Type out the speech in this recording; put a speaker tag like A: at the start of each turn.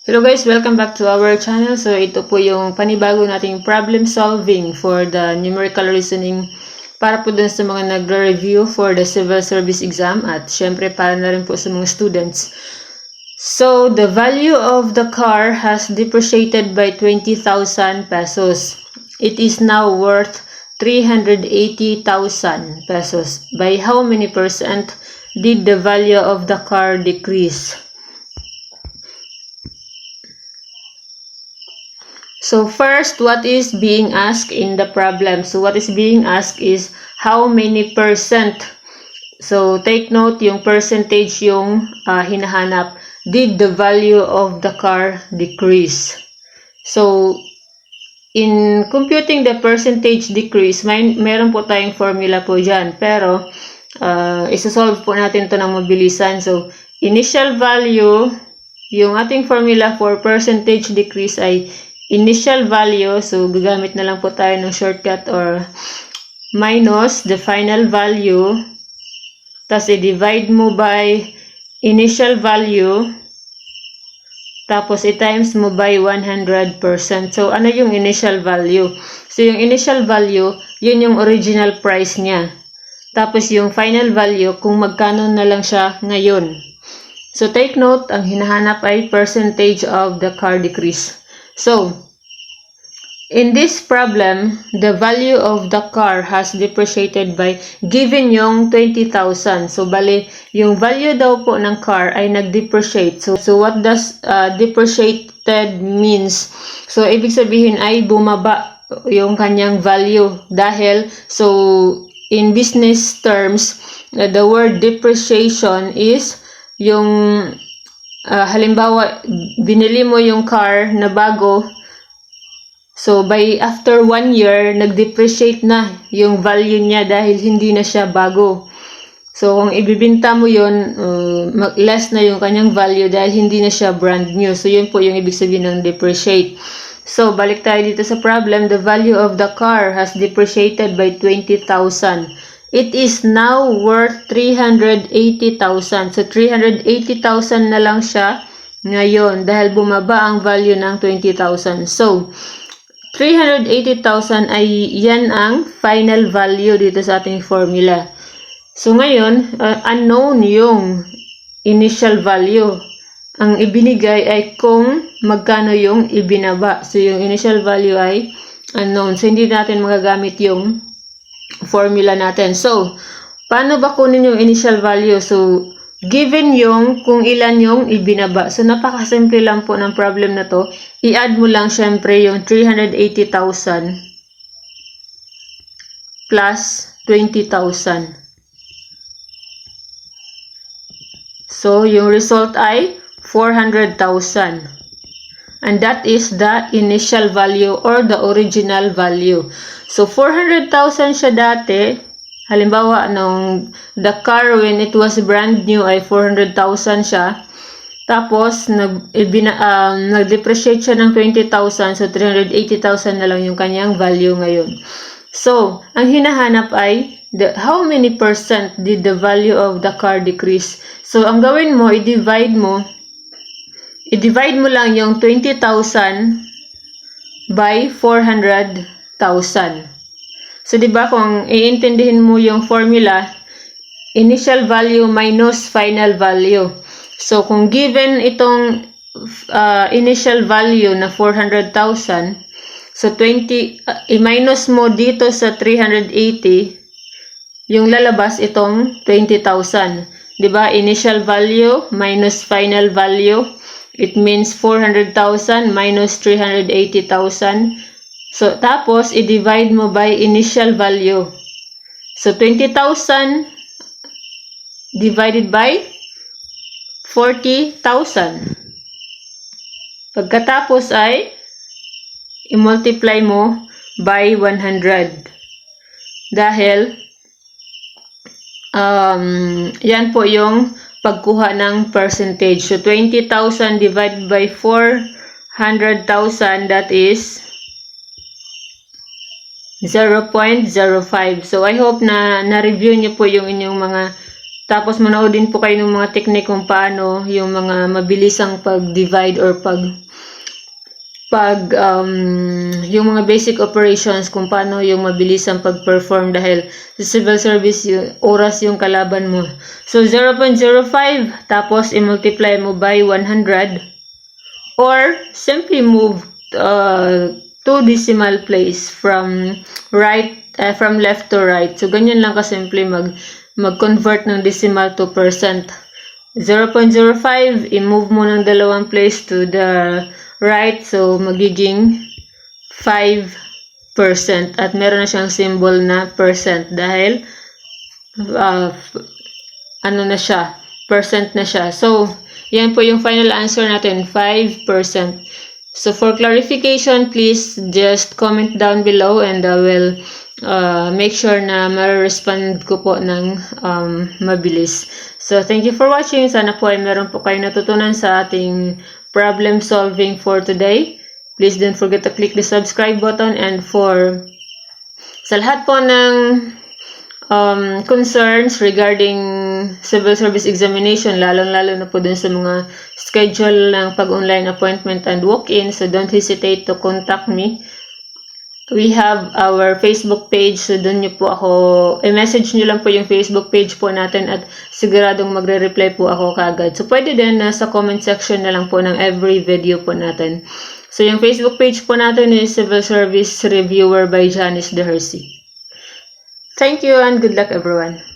A: Hello guys, welcome back to our channel. So ito po yung panibago nating problem solving for the numerical reasoning para po dun sa mga nagre-review for the civil service exam at syempre para na rin po sa mga students. So the value of the car has depreciated by 20,000 pesos. It is now worth 380,000 pesos. By how many percent did the value of the car decrease? So first, what is being asked in the problem? So what is being asked is how many percent. So take note, yung percentage yung hinahanap. Did the value of the car decrease? So in computing the percentage decrease, meron po tayong formula po dyan. Pero isa-solve po natin to ng mabilisan. So initial value, yung ating formula for percentage decrease ay initial value, so gagamit na lang po tayo ng shortcut or minus the final value, tapos i-divide mo by initial value, tapos i-times mo by 100%. So ano yung initial value? So yung initial value, yun yung original price niya. Tapos yung final value, kung magkano na lang siya ngayon. So take note, ang hinahanap ay percentage of the car decrease. So, in this problem, the value of the car has depreciated by given yung 20,000. So, bali, yung value daw po ng car ay nag-depreciate. So what does depreciated means? So, ibig sabihin ay bumaba yung kanyang value. Dahil, so, in business terms, the word depreciation is yung halimbawa, binili mo yung car na bago, so by after 1 year, nag-depreciate na yung value niya dahil hindi na siya bago. So kung ibibinta mo yun, less na yung kanyang value dahil hindi na siya brand new. So yun po yung ibig sabihin ng depreciate. So balik tayo dito sa problem, the value of the car has depreciated by 20,000. It is now worth 380,000. So, 380,000 na lang siya ngayon dahil bumaba ang value ng 20,000. So, 380,000 ay yan ang final value dito sa ating formula. So, ngayon, unknown yung initial value. Ang ibinigay ay kung magkano yung ibinaba. So, yung initial value ay unknown. So, hindi natin magagamit yung formula natin. So, paano ba kunin yung initial value? So, given yung kung ilan yung ibinaba. So, napakasimple lang po ng problem na to. I-add mo lang syempre yung 380,000 plus 20,000. So, yung result ay 400,000. And that is the initial value or the original value. So, 400,000 siya dati. Halimbawa, the car when it was brand new ay 400,000 siya. Tapos, nag-depreciate siya ng 20,000. So, 380,000 na lang yung kanyang value ngayon. So, ang hinahanap ay how many percent did the value of the car decrease? So, ang gawin mo, i-divide mo lang yung 20,000 by 400,000. So, diba, kung iintindihin mo yung formula, initial value minus final value. So, kung given itong initial value na 400,000, so 20, i-minus mo dito sa 380, yung lalabas itong 20,000. Diba, initial value minus final value. It means 400,000 minus 380,000. So, tapos, i-divide mo by initial value. So, 20,000 divided by 40,000. Pagkatapos ay, i-multiply mo by 100. Dahil, yan po yung pagkuha ng percentage. So, 20,000 divided by 400,000, that is 0.05. So, I hope na na-review niyo po yung inyong mga Tapos manood din po kayo ng mga technique kung paano yung mga mabilisang pag-divide or yung mga basic operations kung paano yung mabilisang pag-perform dahil sa civil service yung oras yung kalaban mo. So 0.05 tapos i-multiply mo by 100 or simply move 2 decimal place from left to right. So ganyan lang kasimple mag-convert ng decimal to percent. 0.05 i-move mo ng dalawang place to the right, so magiging 5% at meron na siyang symbol na percent dahil ano na siya, percent na siya. So yan po yung final answer natin, 5%. So for clarification, please just comment down below and I will make sure na ma-respond ko po ng mabilis. So thank you for watching. Sana po ay meron po kayo natutunan sa ating problem solving for today. Please don't forget to click the subscribe button, and sa lahat po ng concerns regarding civil service examination, lalong-lalo na po dun sa mga schedule ng pag-online appointment and walk-in, so don't hesitate to contact me. We have our Facebook page, so doon nyo po ako, i-message nyo lang po yung Facebook page po natin at siguradong magre-reply po ako kagad. So pwede din sa comment section na lang po ng every video po natin. So yung Facebook page po natin is Civil Service Reviewer by Janice De Hersey. Thank you and good luck everyone.